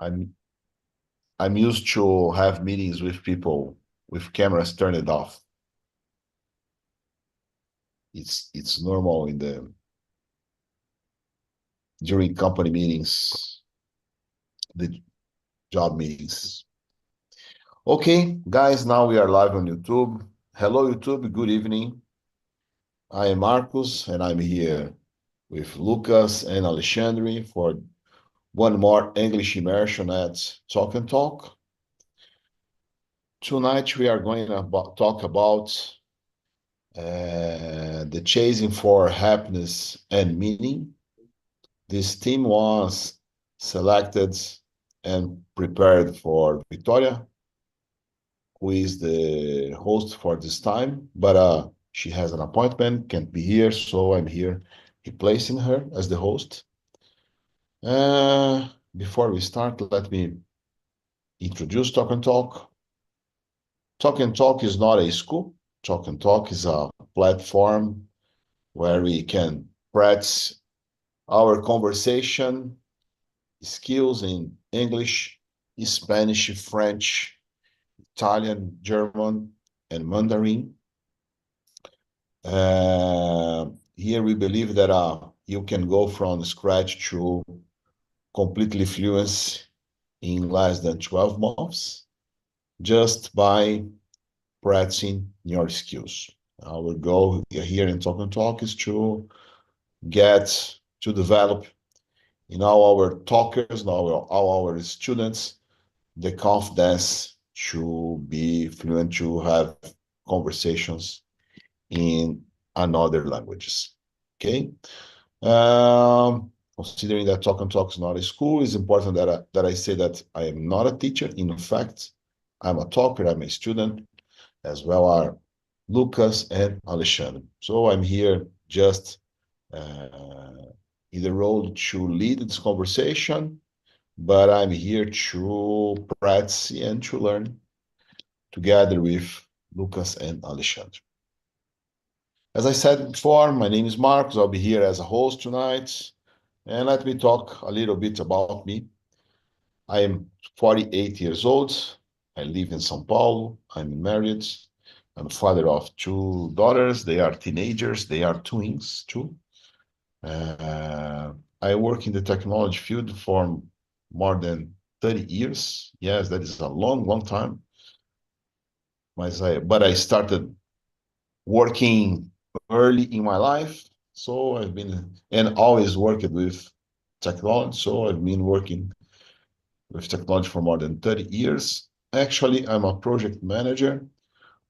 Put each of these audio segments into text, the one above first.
I'm I'm used to have meetings with people with cameras turned off. It's normal during company meetings, the job meetings. Okay, guys, now we are live on YouTube. Hello, YouTube. Good evening. I am Marcos, and I'm here with Lucas and Alexandre for one more English immersion at Talk and Talk. Tonight we are going to talk about the chasing for happiness and meaning. This theme was selected and prepared for Victoria, who is the host for this time, but she has an appointment, can't be here, so I'm here replacing her as the host. Before we start, let me introduce Talk and Talk. Talk and Talk is not a school. Talk and Talk is a platform where we can practice our conversation skills in English, Spanish, French, Italian, German, and Mandarin. Here we believe that you can go from scratch to completely fluency in less than 12 months just by practicing your skills. Our goal here in Talk and Talk is to develop in all our talkers, all our students, the confidence to be fluent, to have conversations in another languages. Okay. Considering that Talk and Talk is not a school, it's important that I say that I am not a teacher. In fact, I'm a talker, I'm a student, as well are Lucas and Alexandre. So I'm here just in the role to lead this conversation, but I'm here to practice and to learn together with Lucas and Alexandre. As I said before, my name is Marcos. I'll be here as a host tonight. And let me talk a little bit about me. I am 48 years old. I live in São Paulo. I'm married. I'm father of two daughters. They are teenagers. They are twins too. I work in the technology field for more than 30 years. Yes, that is a long, long time. But I started working early in my life. So I've been, and always worked with technology. So I've been working with technology for more than 30 years. Actually, I'm a project manager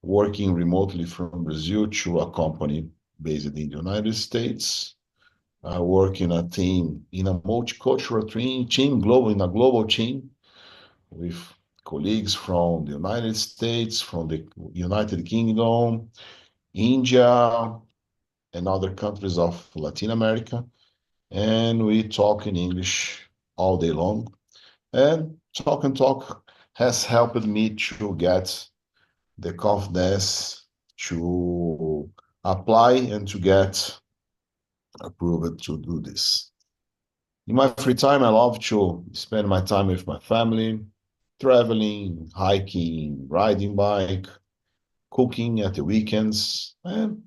working remotely from Brazil to a company based in the United States. I work in a team, in a multicultural team, in a global team with colleagues from the United States, from the United Kingdom, India, and other countries of Latin America. And we talk in English all day long. And Talk and Talk has helped me to get the confidence to apply and to get approved to do this. In my free time, I love to spend my time with my family, traveling, hiking, riding bike, cooking at the weekends, and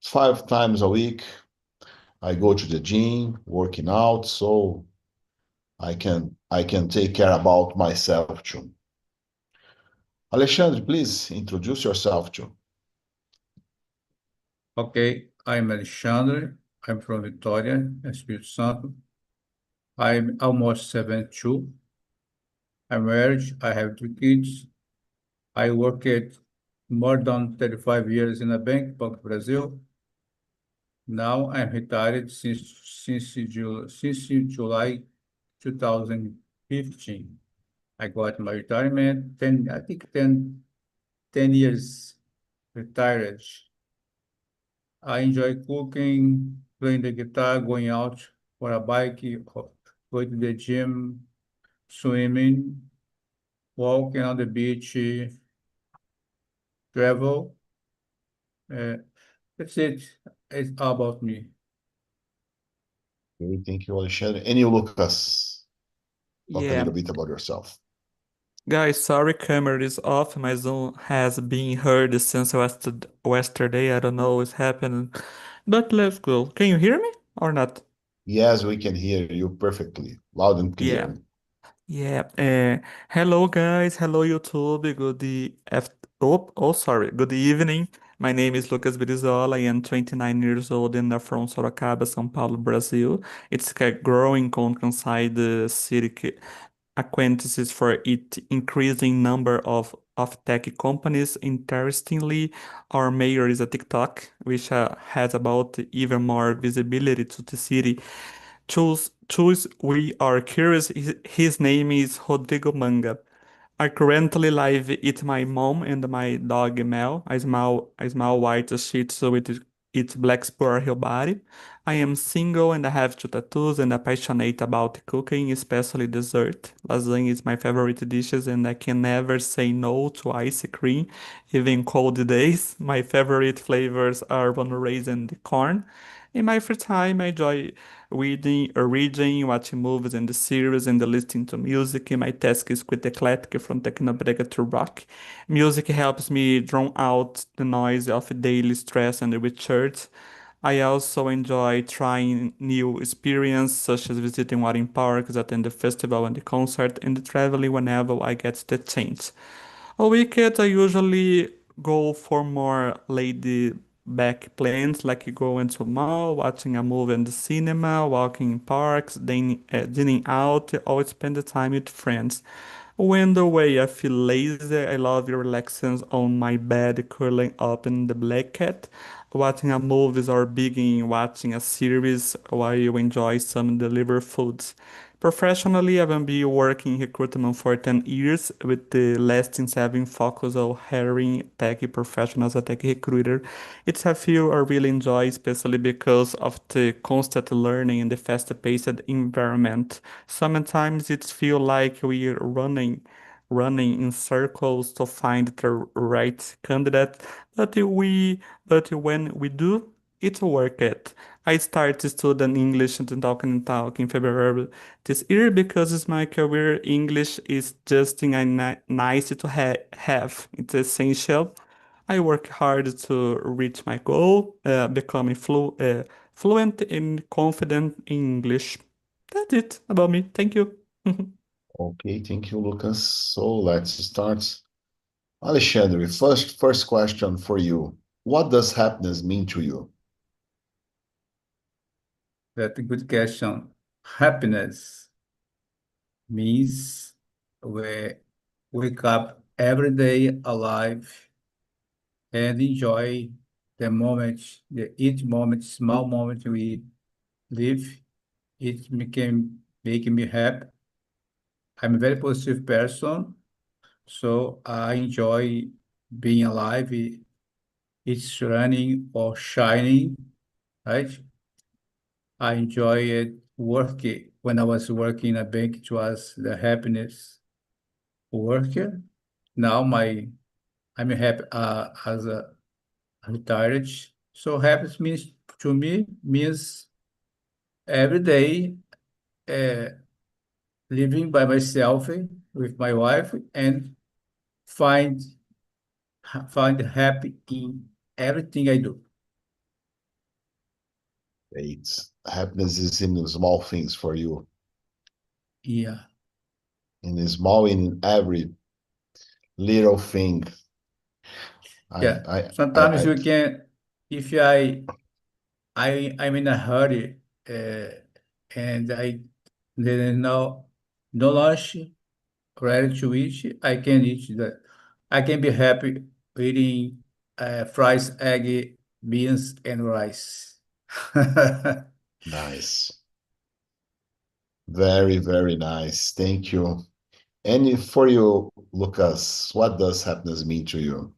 5 times a week, I go to the gym, working out, so I can take care about myself too. Alexandre, please introduce yourself too. Okay, I'm Alexandre. I'm from Vitória, Espírito Santo. I'm almost 72. I'm married. I have 2 kids. I worked more than 35 years in a bank, Banco Brazil. Now I'm retired since July 2015. I got my retirement, 10 years retired. I enjoy cooking, playing the guitar, going out for a bike, going to the gym, swimming, walking on the beach, travel. That's it. It's all about me. Okay, thank you, Alexandre. And you, Lucas? Talk a Yeah, little bit about yourself. guys, sorry camera is off. My Zoom has been heard since yesterday. I don't know what's happening, but let's go. Can you hear me or not? Yes, we can hear you perfectly, loud and Yeah, clear. yeah. Hello, guys. Hello, YouTube. Sorry. Good evening. My name is Lucas Brizola. I am 29 years old and I'm from Sorocaba, São Paulo, Brazil. It's a growing countryside city acquaintances for it increasing number of tech companies. Interestingly, our mayor is a TikTok, which has about even more visibility to the city. Choose we are curious. His name is Rodrigo Manga. I currently live with my mom and my dog Mel, a small white Shih Tzu with its black spur heel body. I am single and I have two tattoos and passionate about cooking, especially dessert. Lasagna is my favorite dishes and I can never say no to ice cream, even cold days. My favorite flavors are bun raisin and corn. In my free time, I enjoy reading, watching movies and the series, and listening to music. My task is quite eclectic from technobrega to rock. Music helps me drown out the noise of daily stress and recharge. I also enjoy trying new experiences, such as visiting water parks, attend the festival and the concert, and traveling whenever I get the chance. On weekends, I usually go for more laid back plans like going to a mall, watching a movie in the cinema, walking in parks, dining out, or spend the time with friends. When the way I feel lazy, I love relaxing on my bed, curling up in the blanket, watching a movies or beginning watching a series while you enjoy some delivered foods. Professionally, I've been working in recruitment for 10 years with the last 7 focus on hiring tech professionals as a tech recruiter. It's a field I really enjoy, especially because of the constant learning and the fast-paced environment. Sometimes it feels like we're running in circles to find the right candidate, but when we do, it's worth it. I started studying English and talk in February this year because it's my career. English is just a nice to have. It's essential. I work hard to reach my goal, becoming fluent and confident in English. That's it about me. Thank you. Okay, thank you, Lucas. So let's start. Alexandre, first question for you. What does happiness mean to you? That's a good question. Happiness means we wake up every day alive and enjoy the moment, each moment, small moment we live. Can make me happy. I'm a very positive person, so I enjoy being alive. It's running or shining, right? I enjoy it working. When I was working in a bank, it was the happiness worker. Now I'm happy as a retired. So happiness means to me means every day uh, living by myself with my wife and find find happy in everything I do. It's happiness is in the small things for you, Yeah, in every little thing. I yeah. I I, Sometimes I you can, if I'm in a hurry and I didn't know no lunch ready to eat, I can eat that. I can be happy eating fries, egg, beans, and rice. nice. Very, very nice. Thank you. And for you, Lucas, what does happiness mean to you?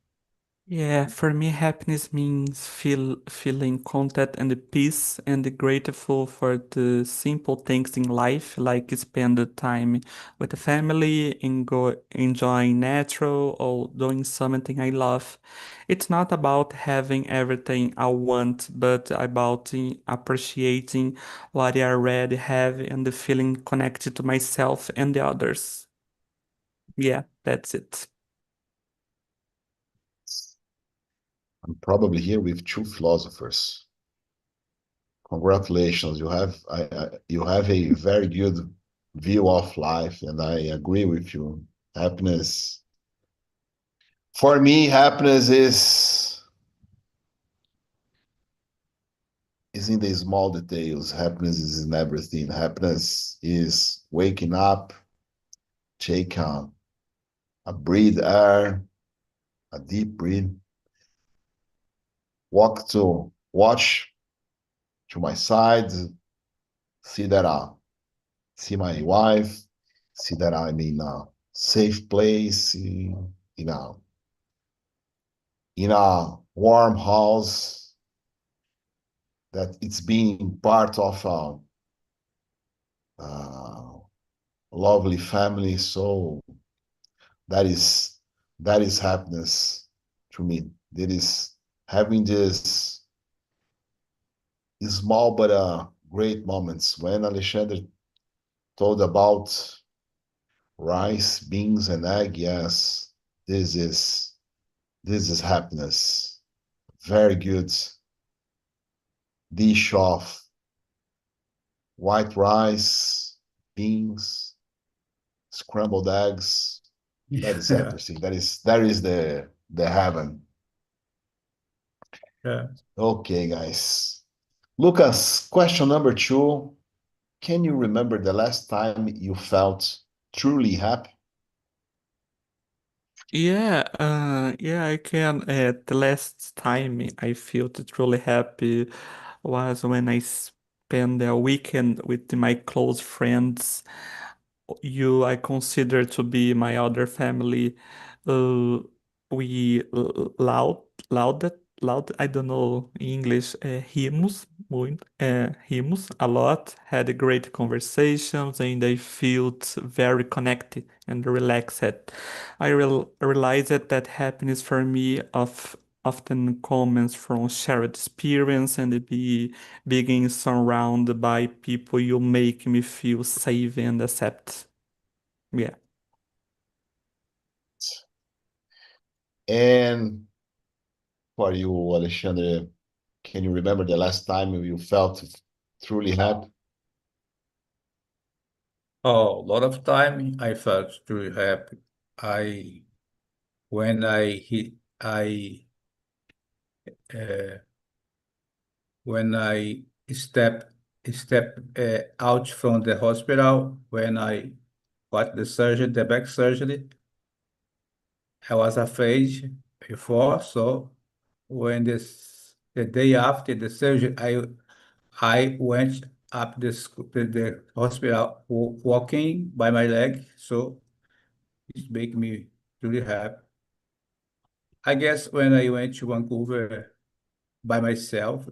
Yeah, for me, happiness means feeling content and the peace and grateful for the simple things in life, like spend the time with the family and go enjoying natural or doing something I love. It's not about having everything I want, but about appreciating what I already have and the feeling connected to myself and the others. Yeah, that's it. I'm probably here with two philosophers. Congratulations, you have a very good view of life, and I agree with you. Happiness, for me, happiness is in the small details. Happiness is in everything. Happiness is waking up, take a breathe air, a deep breath, watch to my side, see that see my wife, see that I'm in a safe place, in a warm house, that it's being part of a lovely family. So that is that is happiness to me. That is having this small but great moments. When Alexander told about rice, beans, and egg, yes, this is this is happiness. Very good dish of white rice, beans, scrambled eggs. That is Yeah, everything. That is the heaven. yeah. Okay, guys. Lucas, question number 2. Can you remember the last time you felt truly happy? Yeah, I can. The last time I felt truly happy was when I spent a weekend with my close friends. I consider to be my other family. Uh, we loud, I don't know in English, rimos a lot, had great conversations, and I felt very connected and relaxed. I realized that happiness for me often comes from shared experience and being surrounded by people you make me feel safe and accept. Yeah. And for you, Alexandre, can you remember the last time you felt truly happy? Oh, a lot of time I felt truly happy. I when I hit I uh, when I step out from the hospital when I got the surgery, the back surgery. I was afraid before, so when the day after the surgery, I went up the hospital walking by my leg, so it made me really happy. I guess when I went to Vancouver by myself,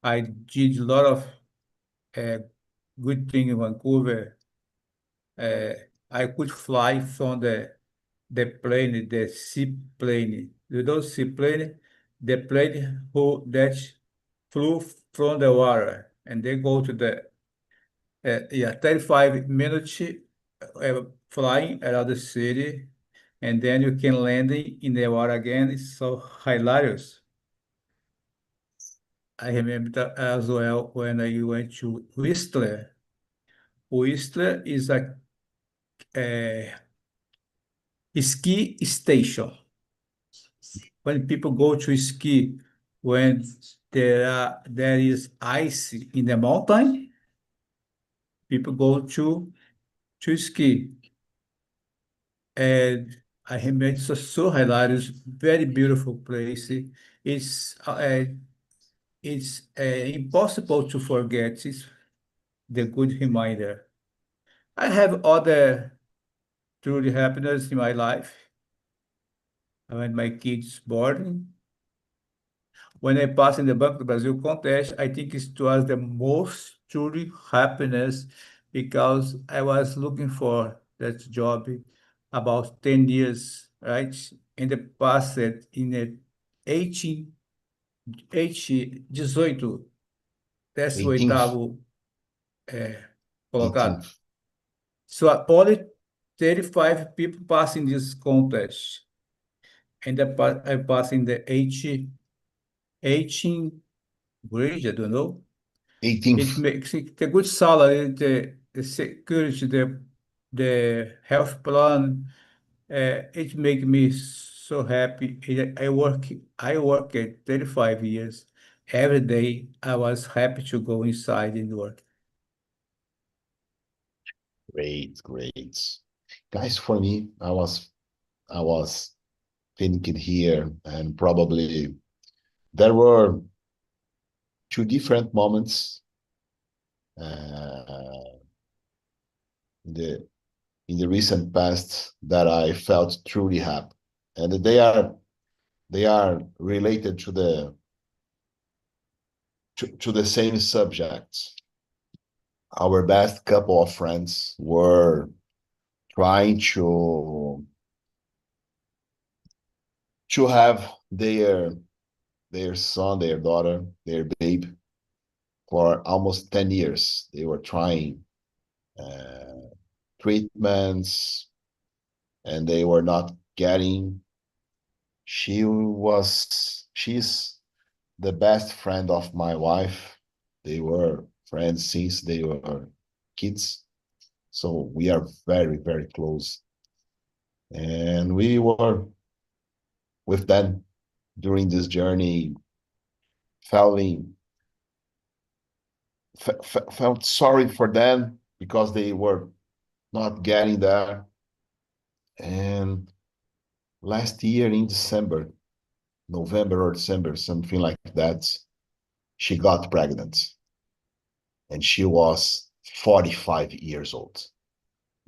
I did a lot of uh, good thing in Vancouver. Uh, I could fly from the plane, the seaplane. You know seaplane, the plane that flew from the water, and they go to the yeah 35 minutes flying around the city, and then you can land in the water again. It's so hilarious. I remember that as well when I went to Whistler. Whistler is a ski station. When people go to ski, when there is ice in the mountain, people go to ski. And I remember it's so hilarious, very beautiful place. It's impossible to forget. It's the good reminder. I have other truly happiness in my life. when my kids born. When I passed in the Banco do Brasil contest, I think it was the most truly happiness because I was looking for that job about 10 years, right? In the past, in the 18, 18, 18, 18th, 18º colocado. 18th. So only 35 people passing this contest. And I passed in the 18 grade, I don't know. It 18th. makes it a good salary, the security, the health plan. It makes me so happy. I work at 35 years. Every day I was happy to go inside and work. Great, great. Guys, for me, I was thinking here, and probably there were two different moments uh, in the recent past that I felt truly happy, and they are related to the same subject. Our best couple of friends were trying to have their son, their daughter, their babe for almost 10 years. They were trying treatments, and they were not getting. She's the best friend of my wife. They were friends since they were kids. So we are very, very close. And we were with them during this journey, feeling felt sorry for them because they were not getting there. And last year in December, November or December, something like that, she got pregnant. And she was 45 years old.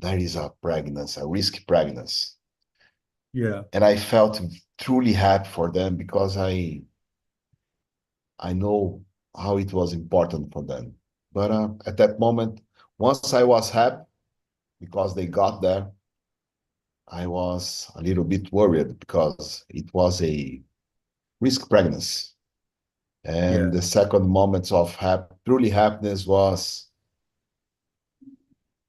That is a pregnancy, a risky pregnancy. Yeah. And I felt truly happy for them because I know how it was important for them. But at that moment, once I was happy because they got there, I was a little bit worried because it was a risk pregnancy. And Yeah. the second moment of truly happiness was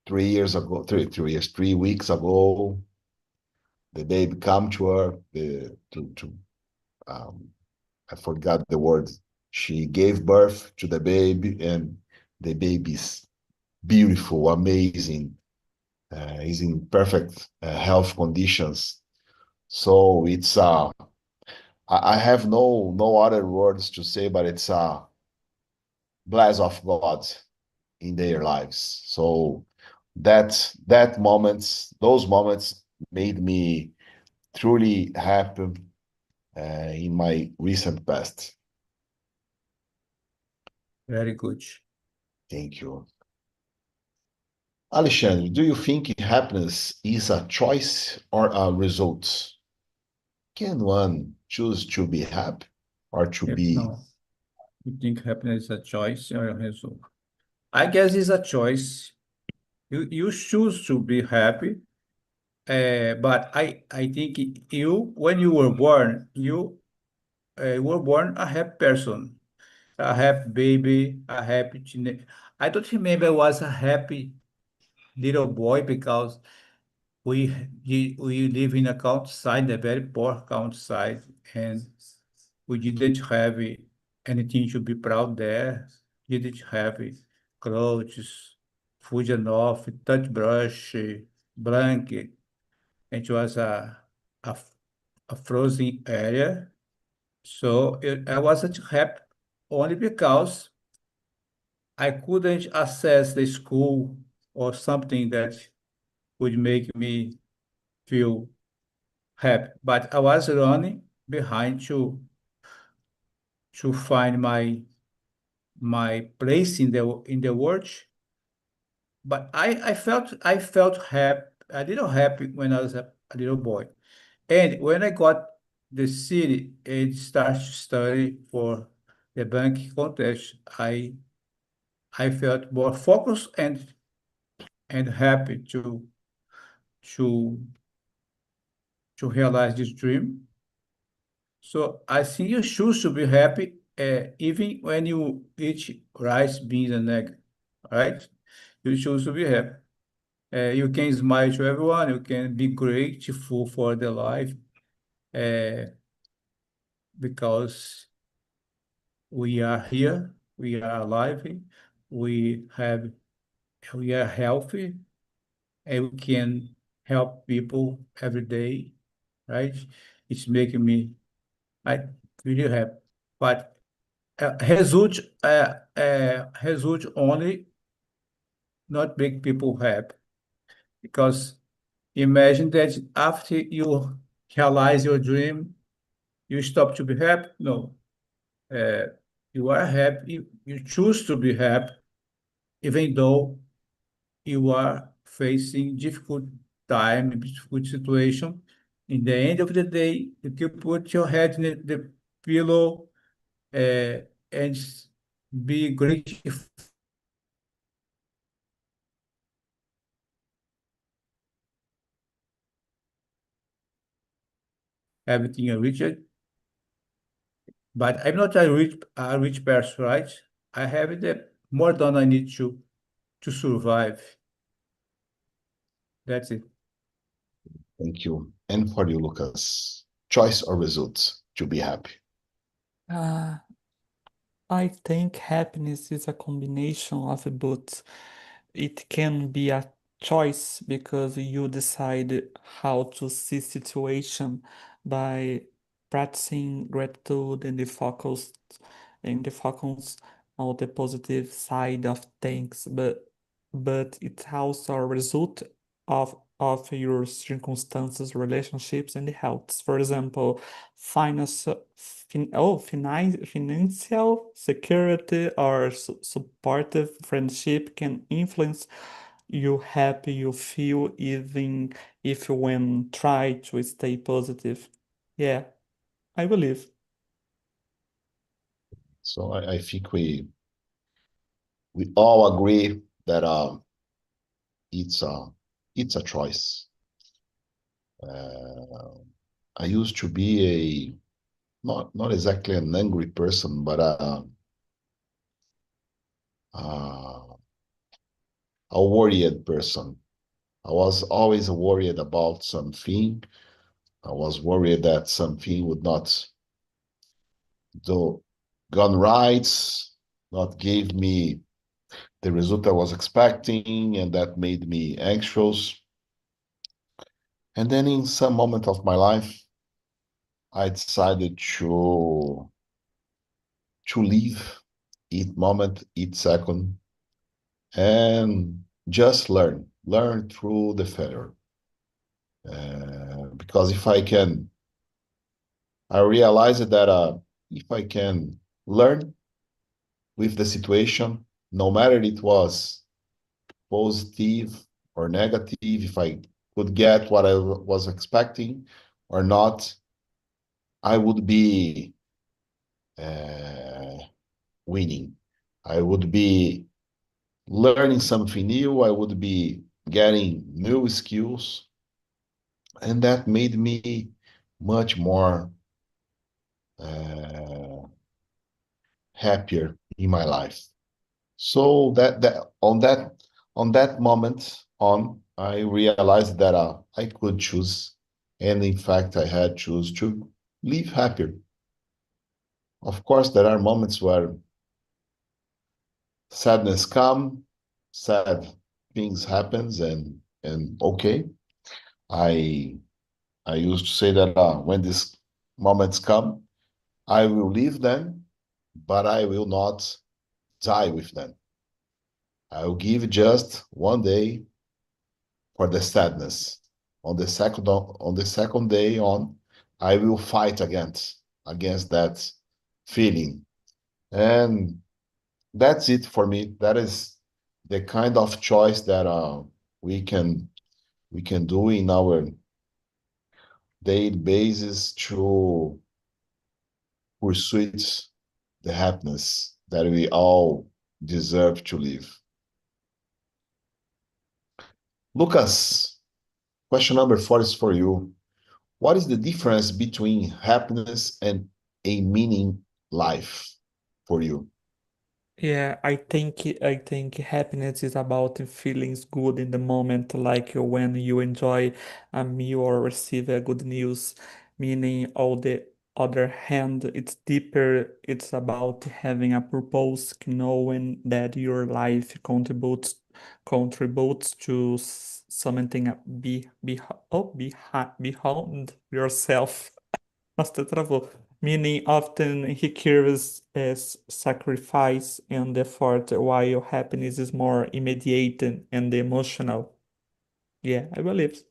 3 years ago, 3 weeks ago. The baby come to her, I forgot the word. She gave birth to the baby, and the baby's beautiful, amazing. He's in perfect health conditions. So it's I have no other words to say, but it's a bless of God in their lives. So those moments made me truly happy in my recent past. Very good. Thank you. Alexandre, do you think happiness is a choice or a result? Can one choose to be happy or to be? No, you think happiness is a choice or a result? I guess it's a choice. You choose to be happy, but I think when you were born, you were born a happy person, a happy baby, a happy teenage. I don't remember I was a happy little boy because we live in a countryside, a very poor countryside, and we didn't have anything to be proud there. Didn't have clothes, food enough, toothbrush, blanket. It was a, a frozen area. So I wasn't happy only because I couldn't access the school or something that would make me feel happy. But I was running behind to find my place in the world. But I felt happy, a little happy when I was a little boy. And when I got the city and start to study for the banking contest, I felt more focused and happy to realize this dream. So I think you choose to be happy, even when you eat rice, beans, and egg, right? You choose to be happy. You can smile to everyone. You can be grateful for the life, because we are here, we are alive, we are healthy, and we can help people every day, right? It's making me I really happy. But result only not make people happy, because imagine that after you realize your dream, you stop to be happy. No, uh, you are happy. You choose to be happy, even though you are facing difficult time, difficult situation. In the end of the day, you can put your head in the pillow, and be grateful everything you reach it. But I'm not a rich person, right? I have the more than I need to survive. That's it. Thank you. And for you, Lucas, choice or results to be happy? Uh, I think happiness is a combination of both. It can be a choice because you decide how to see situation by practicing gratitude and the focus on the positive side of things, but it's also a result of your circumstances, relationships, and health. For example, finance, financial security or supportive friendship can influence you happy you feel even if when try to stay positive. Yeah, I believe. So I think we all agree that it's a choice. I used to be not exactly an angry person, but a worried person. I was always worried about something. I was worried that something would not do gone right, not give me the result I was expecting, and that made me anxious. And then in some moment of my life, I decided to live each moment, each second, and just learn through the failure. Because I realized that if I can learn with the situation, no matter it was positive or negative, if I could get what I was expecting or not, I would be uh, winning. I would be learning something new. I would be getting new skills. And that made me much more uh, happier in my life. So that moment on, I realized that I could choose, and in fact, I had choose to live happier. Of course, there are moments where sadness come, sad things happens, and okay. I I used to say that when these moments come, I will live them, but I will not die with them. I will give just one day for the sadness. On the second day on, I will fight against that feeling. And that's it for me. That is the kind of choice that we can do in our daily basis to pursue the happiness that we all deserve to live. Lucas, question number 4 is for you. What is the difference between happiness and a meaning life for you? Yeah, I think happiness is about feelings good in the moment, like when you enjoy a meal or receive a good news. Meaning, on the other hand, it's deeper. It's about having a purpose, knowing that your life contributes to something beyond yourself. Nossa, travou. Meaning often he carries as sacrifice and effort, while happiness is more immediate and emotional. Yeah, I believe.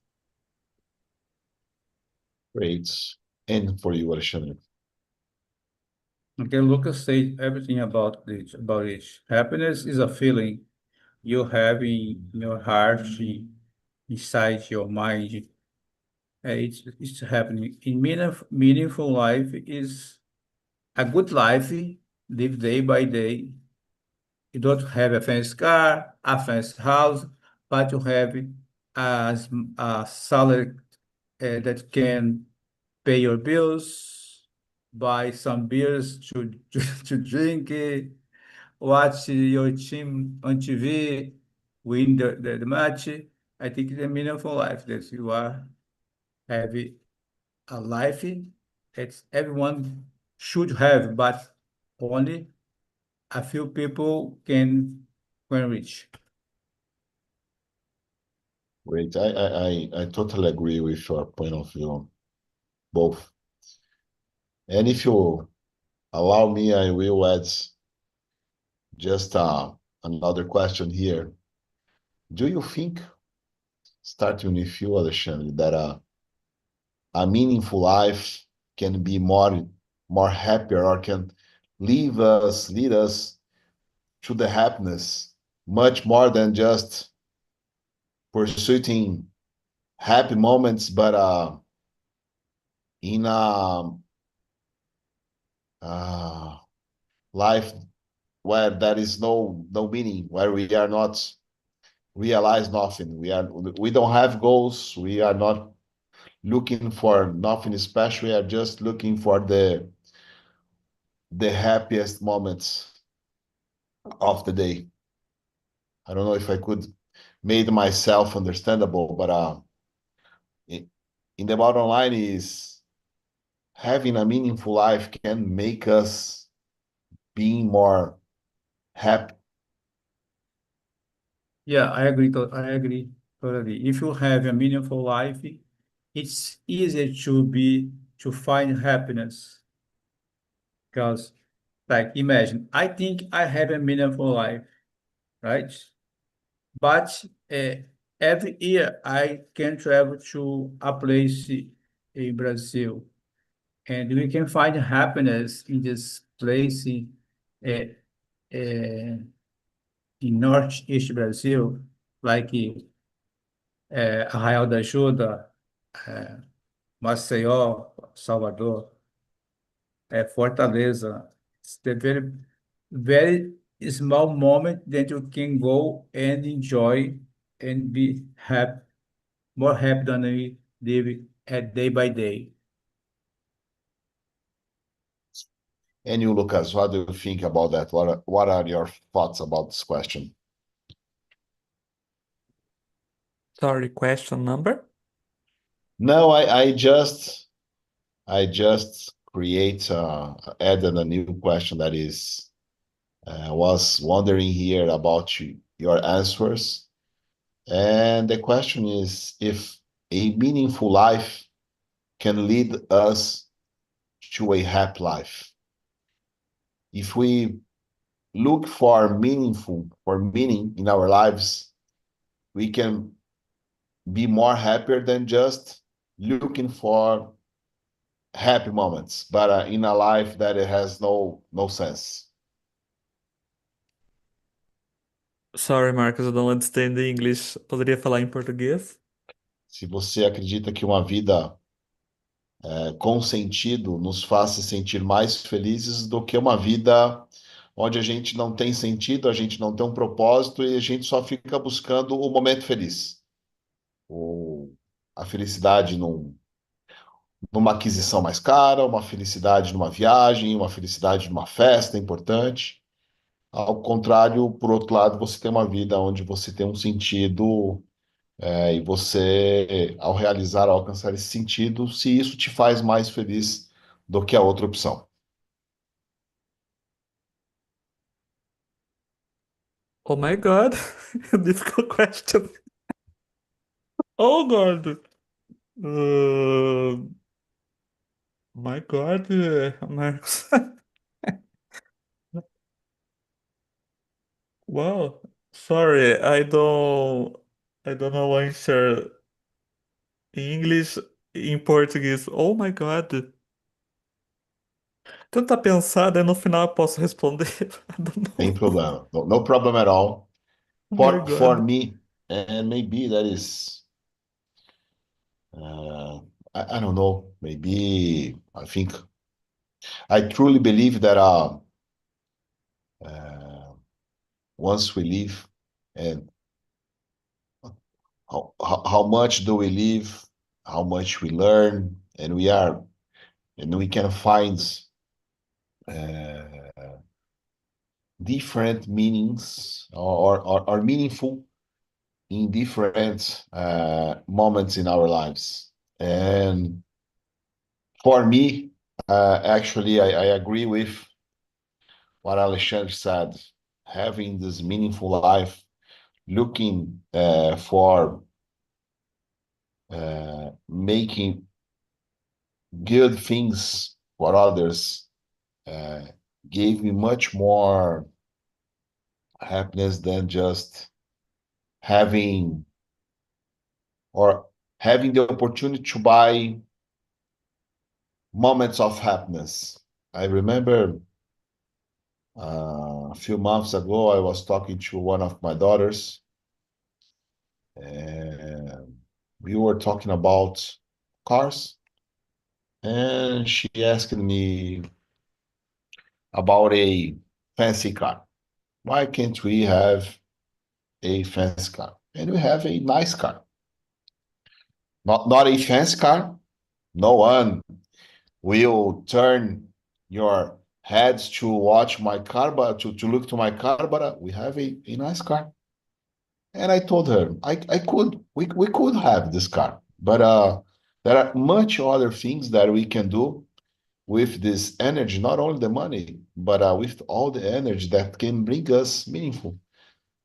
Great. And for you, Alexandre? Okay, Lucas said everything about this, about it. Happiness is a feeling you have in your heart, inside your mind. It's happening. In meaningful life is a good life, live day by day. You don't have a fancy car, a fancy house, but you have a salary that can pay your bills, buy some beers to drink, watch your team on TV, win the match. I think it's a meaningful life that you are having a life that everyone should have, but only a few people can reach. Great. I totally agree with your point of view, both. And if you allow me, I will add just another question here. Do you think, starting with you, Alexandre, that a meaningful life can be more happier or can lead us to the happiness much more than just pursuing happy moments, but in a uh, life where there is no meaning, where we are not realize nothing. We don't have goals. We are not looking for nothing special. We are just looking for the happiest moments of the day. I don't know if I could made myself understandable, but in, in the bottom line is having a meaningful life can make us being more happy. Yeah, I agree. I agree totally. If you have a meaningful life, it's easier to find happiness because, like, imagine I think I have a meaningful life, right? But every year I can travel to a place in Brazil, and we can find happiness in this place uh, uh, in Northeast Brazil, like Arraial da Ajuda, eh, Maceió, Salvador, Fortaleza. It's the very small moment that you can go and enjoy and be happy, more happy than we live at day by day. And you, Lucas, what do you think about that? What are your thoughts about this question? Sorry, question number? No, I just added a new question that is was wondering here about your answers. And the question is if a meaningful life can lead us to a happy life. If we look for meaning in our lives, we can be more happier than just looking for happy moments, but in a life that it has no sense. Sorry, Marcos, I don't understand the English. Poderia falar em português? Se você acredita que uma vida com sentido nos faz se sentir mais felizes do que uma vida onde a gente não tem sentido, a gente não tem um propósito e a gente só fica buscando o momento feliz. A felicidade numa aquisição mais cara, uma felicidade numa viagem, uma felicidade numa festa importante. Ao contrário, por outro lado, você tem uma vida onde você tem um sentido, e você, ao realizar, ao alcançar esse sentido, se isso te faz mais feliz do que a outra opção. Oh my God, difficult question. Oh God. Uh, my God, Marcos. Wow. Sorry, I don't know answer em inglês e em português. Oh my God. Tenta pensar, daí no final eu posso responder. I don't know. Sem problema. No, no problem at all. Oh my For God. me, and maybe that is, I don't know, maybe I think I truly believe that once we live, and how much do we live, how much we learn, and we can find different meanings or meaningful in different moments in our lives. And for me, actually, I agree with what Alexandre said. Having this meaningful life, looking for making good things for others, gave me much more happiness than just having or having the opportunity to buy moments of happiness. I remember a few months ago, I was talking to one of my daughters, and we were talking about cars, and she asked me about a fancy car. Why can't we have a fancy car? And we have a nice car. Not a fancy car. No one will turn your heads to watch my car, but to look to my car, but we have a nice car. And I told her, we could have this car, but there are much other things that we can do with this energy, not only the money, but with all the energy that can bring us meaningful.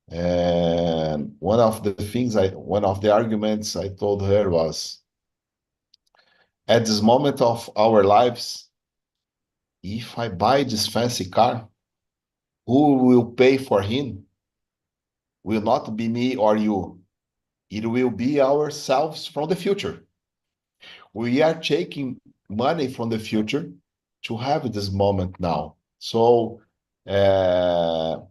And one of the arguments I told her was, at this moment of our lives, if I buy this fancy car, who will pay for him will not be me or you. It will be ourselves from the future. We are taking money from the future to have this moment now. So, and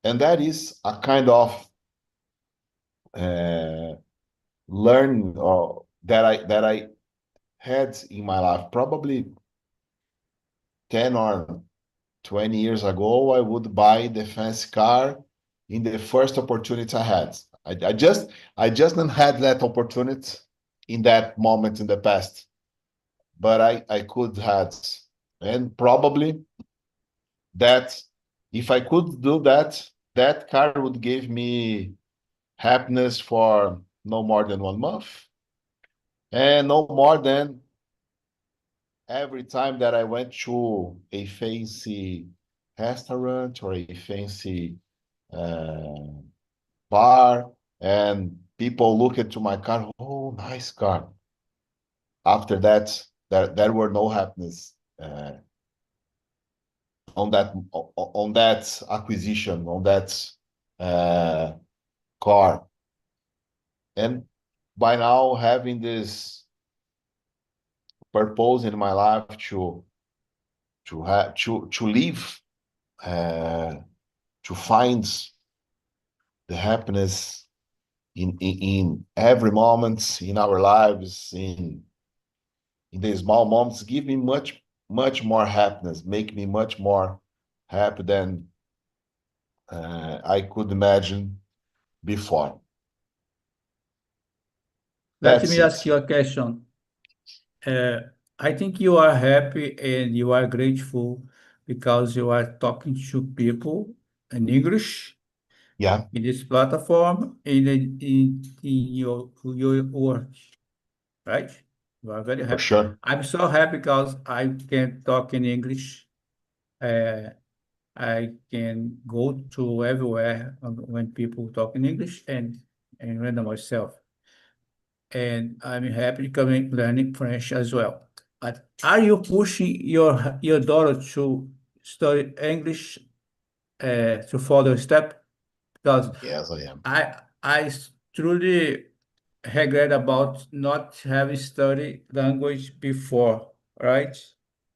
that is a kind of learn that I had in my life. Probably 10 or 20 years ago, I would buy the fancy car in the first opportunity I had. I just didn't had that opportunity in that moment in the past, but I could had, and probably that if I could do that, that car would give me happiness for no more than 1 month, and no more than every time that I went to a fancy restaurant or a fancy bar, and people look into my car, oh, nice car. After that, there were no happiness on that acquisition, on that car. And by now, having this purpose in my life to live, to find the happiness in every moment in our lives, in in the small moments, give me much, much more happiness, make me much more happy than I could imagine before. Let That's me ask it. you a question. I think you are happy and you are grateful because you are talking to people in English Yeah, in this platform in your work, right? You are very for happy. sure. I'm so happy because I can talk in English. I can go to everywhere when people talk in English and render myself. And I'm happy coming learning French as well. But are you pushing your daughter to study English to further step? Because Yes, I am. I truly regret about not having studied language before, right?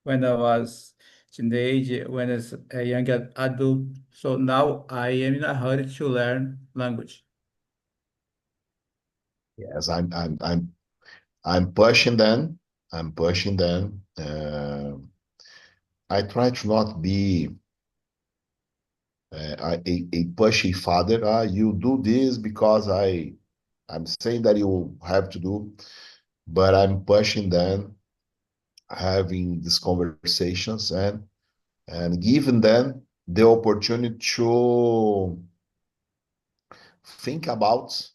When I was teenage, when I was a young adult. So now I am in a hurry to learn language. Yes, I'm pushing them. I'm pushing them. I try to not be a pushy father. You do this because I'm saying that you have to do, but I'm pushing them, having these conversations and giving them the opportunity to think about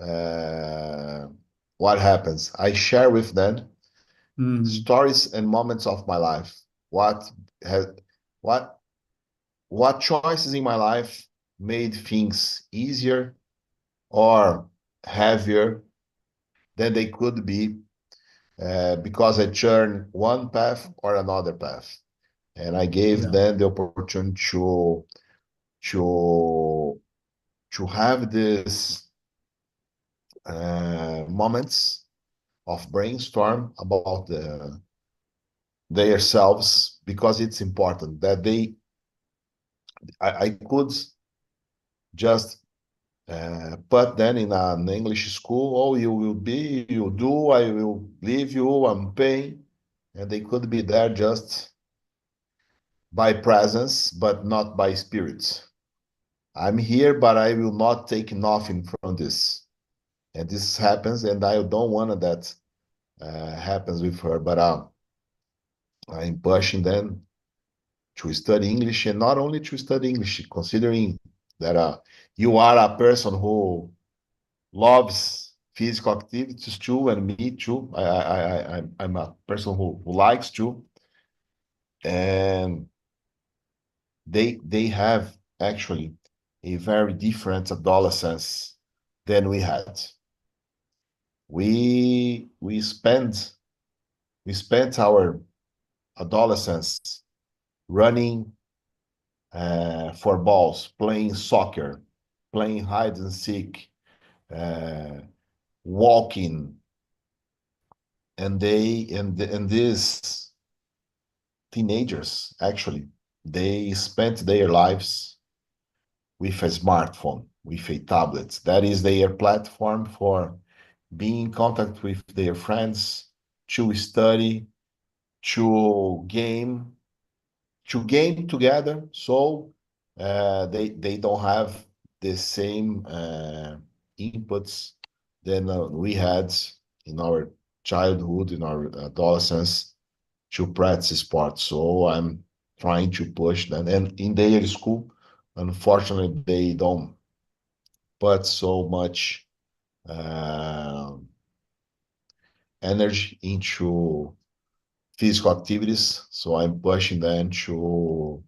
uh, what happens. I share with them Mhm. stories and moments of my life. Has what what choices in my life made things easier or heavier than they could be because I turned one path or another path. And I gave Yeah. them the opportunity to to have this moments of brainstorm about their selves because it's important that I could just put them in an English school. Oh, you will be, you do, I will leave you, I'm paying. And they could be there just by presence, but not by spirit. I'm here, but I will not take nothing from this. And this happens, and I don't want that happens with her. But I'm pushing them to study English, and not only to study English, considering that you are a person who loves physical activities too, and me too. I'm a person who likes to, and they have actually a very different adolescence than we had. We spent our adolescence running for balls, playing soccer, playing hide and seek, uh, walking, and these teenagers actually they spent their lives with a smartphone, with a tablet. That is their platform for being in contact with their friends, to study, to game, to game together. So they don't have the same inputs than we had in our childhood, in our adolescence, to practice sports. So I'm trying to push them. And in their school, unfortunately, they don't put so much uh, energy into physical activities. So I'm pushing them to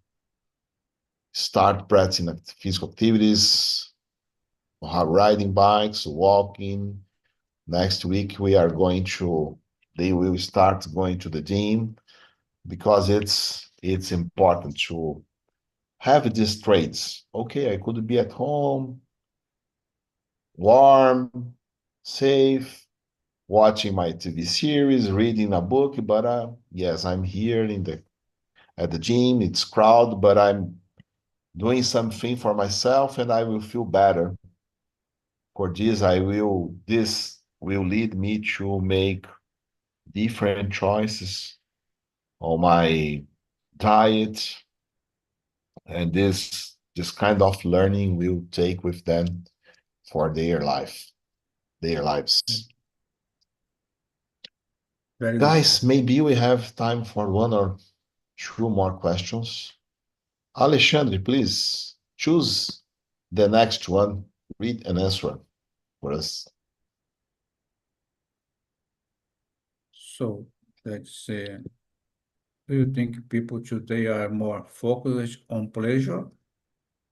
start practicing physical activities, riding bikes, walking. Next week they will start going to the gym because it's important to have these traits. Okay, I could be at home, warm, safe, watching my TV series, reading a book, but yes, I'm here at the gym. It's crowded, but I'm doing something for myself, and I will feel better. For this, this will lead me to make different choices on my diet, and this kind of learning will take with them for their lives. Very good. Guys, maybe we have time for one or two more questions. Alexandre, please choose the next one, read and answer for us. So let's say, do you think people today are more focused on pleasure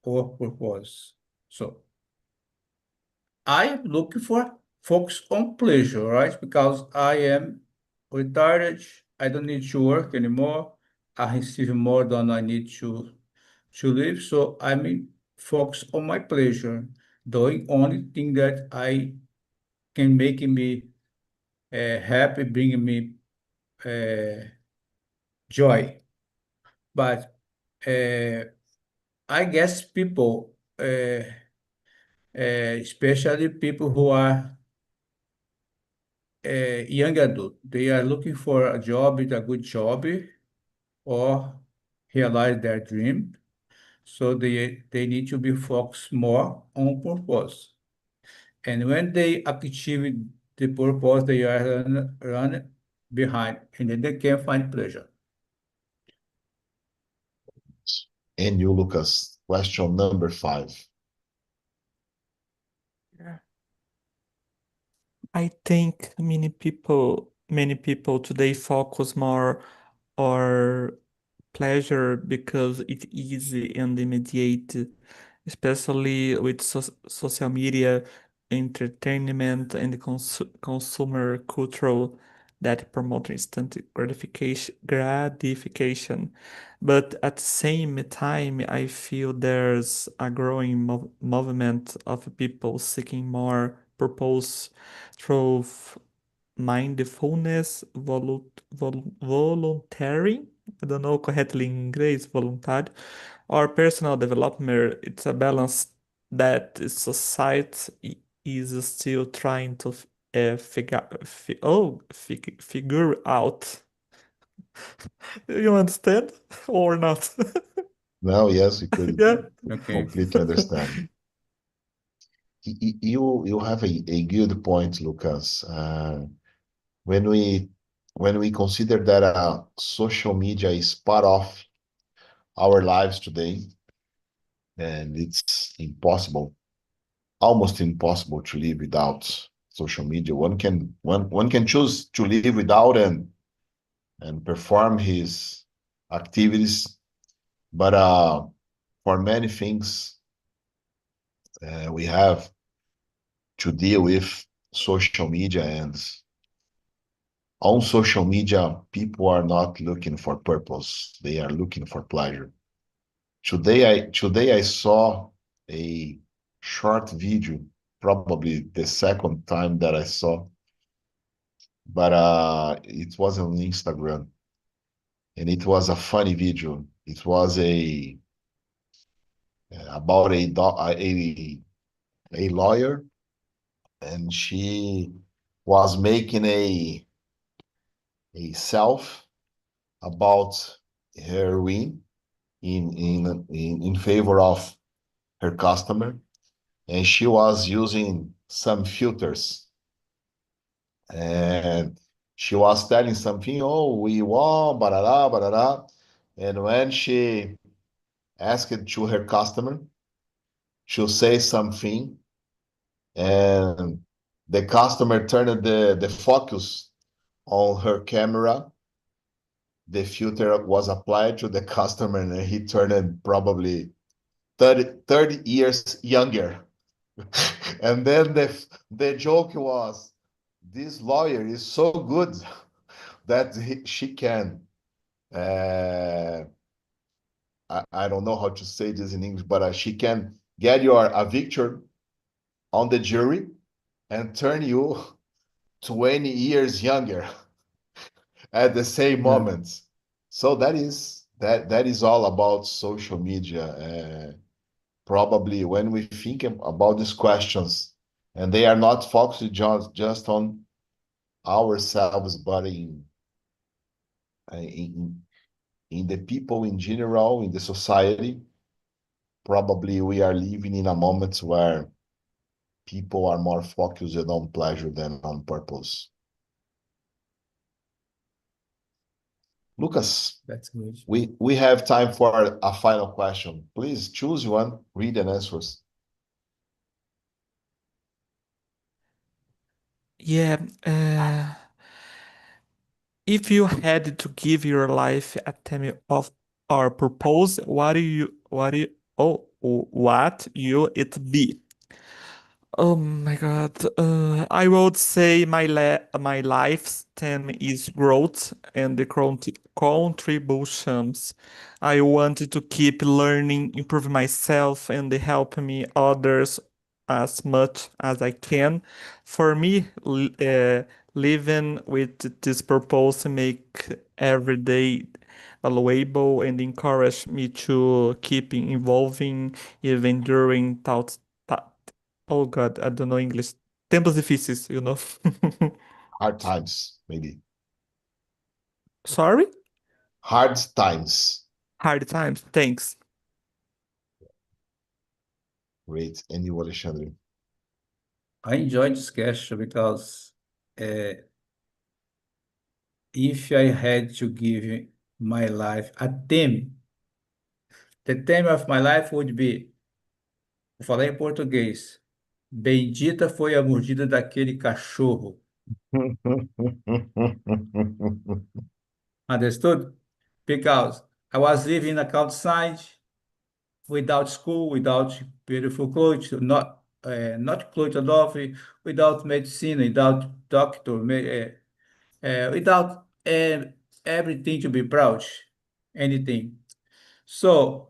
or purpose? So I am looking for focus on pleasure, right? Because I am retired, I don't need to work anymore. I receive more than I need to live, so I'm focused on my pleasure, doing only thing that I can make me happy, bring me joy. But I guess people, especially people who are young adult, they are looking for a job, it's a good job, or realize their dream. So they need to be focused more on purpose. And when they achieve the purpose, they are run behind, and then they can find pleasure. And you, Lucas, question number 5. Yeah. I think many people today focus more on pleasure because it's easy and immediate, especially with social media, entertainment, and consumer culture that promote instant gratification. But at the same time, I feel there's a growing movement of people seeking more purpose through mindfulness, volunteering, I don't know correctly in English, voluntário, or personal development. It's a balance that society is still trying to figure out. You understand or not? No, yes, we could Yeah. Okay. completely understand. You have a good point, Lucas. When we consider that social media is part of our lives today, and it's almost impossible to live without social media. One can choose to live without and perform his activities, but for many things we have to deal with social media, and on social media, people are not looking for purpose. They are looking for pleasure. Today I saw a short video, probably the second time that I saw, but it was on Instagram, and it was a funny video. It was about a lawyer, and she was making a self about her win in favor of her customer, and she was using some filters, and she was telling something, oh, we won, barara, barara. And when she asked to her customer to say something, and the customer turned the focus on her camera, the filter was applied to the customer, and he turned probably 30 years younger. And then the joke was, this lawyer is so good that she can, I don't know how to say this in English, but she can get your a victory on the jury and turn you 20 years younger at the same Yeah. moment. So that is all about social media. Probably when we think about these questions, and they are not focused just on ourselves, but in the people in general, in the society. Probably we are living in a moment where people are more focused on pleasure than on purpose. Lucas, That's good. we have time for a final question. Please choose one, read and answers. Yeah, if you had to give your life a theme of or purpose, what you it be? Oh my God. I would say my life's theme is growth and the contributions. I wanted to keep learning, improve myself, and help me others as much as I can. For me, living with this purpose make every day valuable and encourage me to keep evolving even during thoughts. Oh God, I don't know English. Tempos difíceis, you know. Hard times, maybe. Sorry? Hard times. Hard times. Thanks. Great. And you, Alexandre? I enjoyed this question because if I had to give my life a theme, the theme of my life would be, vou falar em português, bendita foi a mordida daquele cachorro. Understood? Because I was living in a countryside without school, without beautiful clothes, not clothes enough, without medicine, without doctor, without everything to be proud, anything. So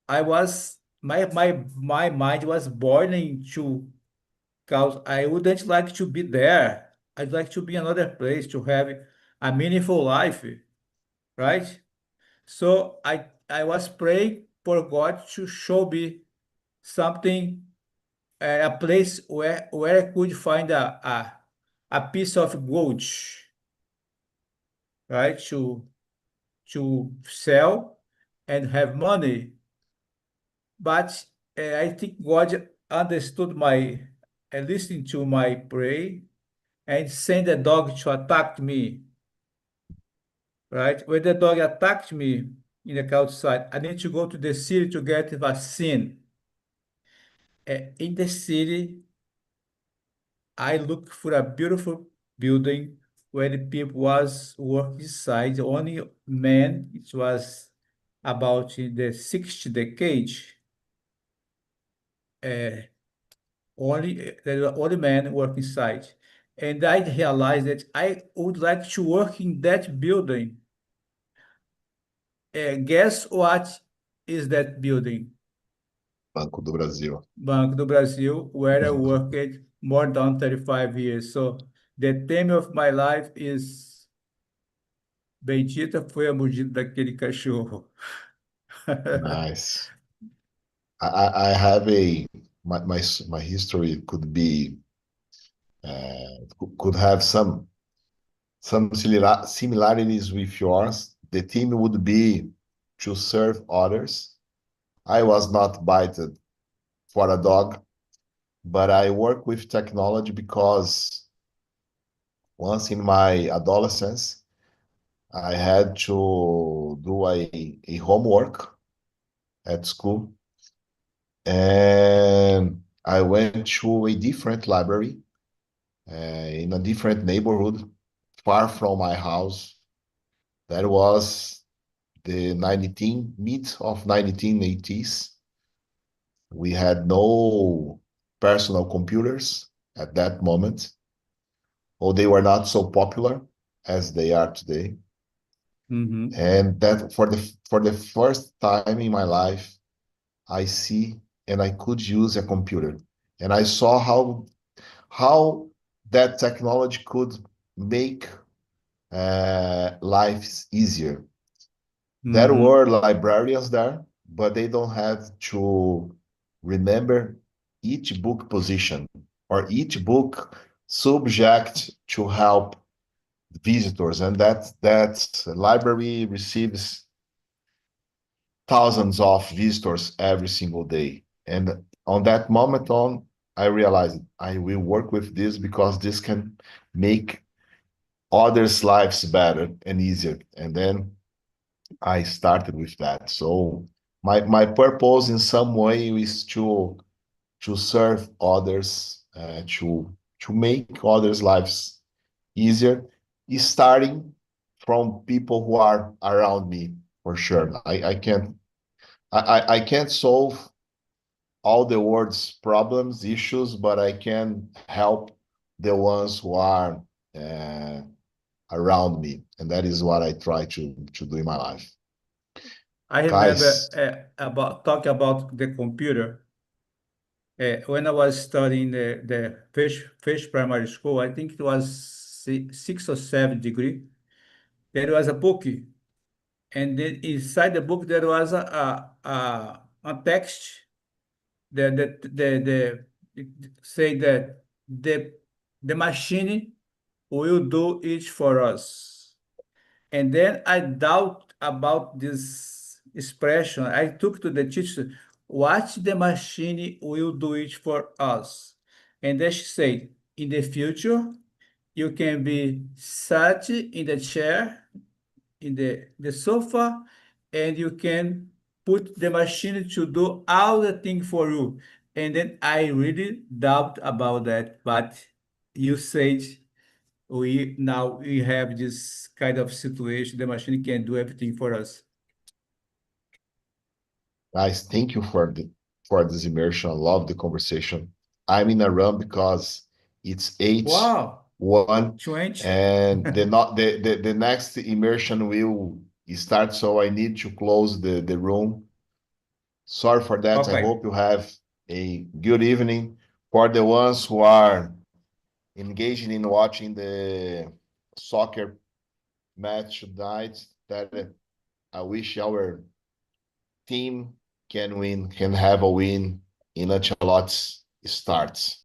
I was my mind was boiling to because I wouldn't like to be there. I'd like to be another place to have a meaningful life, right? So I was praying for God to show me something, a place where I could find a piece of gold, right? To sell and have money. But I think God understood listened to my prayer and sent a dog to attack me, right? When the dog attacked me in the outside, I need to go to the city to get vaccine. In the city, I looked for a beautiful building where the people was working inside. Only men, it was about in the 60th decade. There were only men working inside. And I realized that I would like to work in that building. Guess what is that building? Banco do Brasil. Banco do Brasil, where I worked more than 35 years. So the theme of my life is Bendita foi a mordida daquele cachorro. Nice. I have my history could be could have some similarities with yours. The theme would be to serve others. I was not bited for a dog, but I work with technology because once in my adolescence, I had to do a homework at school, and I went to a different library in a different neighborhood, far from my house. That was the mid of 1980s. We had no personal computers at that moment, or they were not so popular as they are today. Mhm. And that for the first time in my life, I see and I could use a computer. And I saw how that technology could make lives easier. There Mhm. were librarians there, but they don't have to remember each book position or each book subject to help visitors, and that library receives thousands of visitors every single day. And on that moment on, I realized I will work with this because this can make others' lives better and easier. And then I started with that. So my purpose in some way is to serve others, to make others' lives easier, starting from people who are around me, for sure. I can't solve all the world's problems, issues, but I can help the ones who are uh, around me, and that is what I try to do in my life. I remember Guys, about talking about the computer. When I was studying the first primary school, I think it was six or seven degree. There was a book, and then inside the book there was a text that say that the machine will do it for us. And then I doubt about this expression. I took to the teacher, what the machine will do it for us. And then she said, in the future, you can be sat in the chair, in the sofa, and you can put the machine to do all the thing for you. And then I really doubt about that. But you said we have this kind of situation. The machine can do everything for us. guys, thank you for this immersion. I love the conversation. I'm in a run because it's Wow, 8:01, 20. and the next immersion will start, so I need to close the room. Sorry for that. I Okay. hope you have a good evening. For the ones who are engaging in watching the soccer match tonight, that I wish our team can win, can have a win in Ancelotti's starts.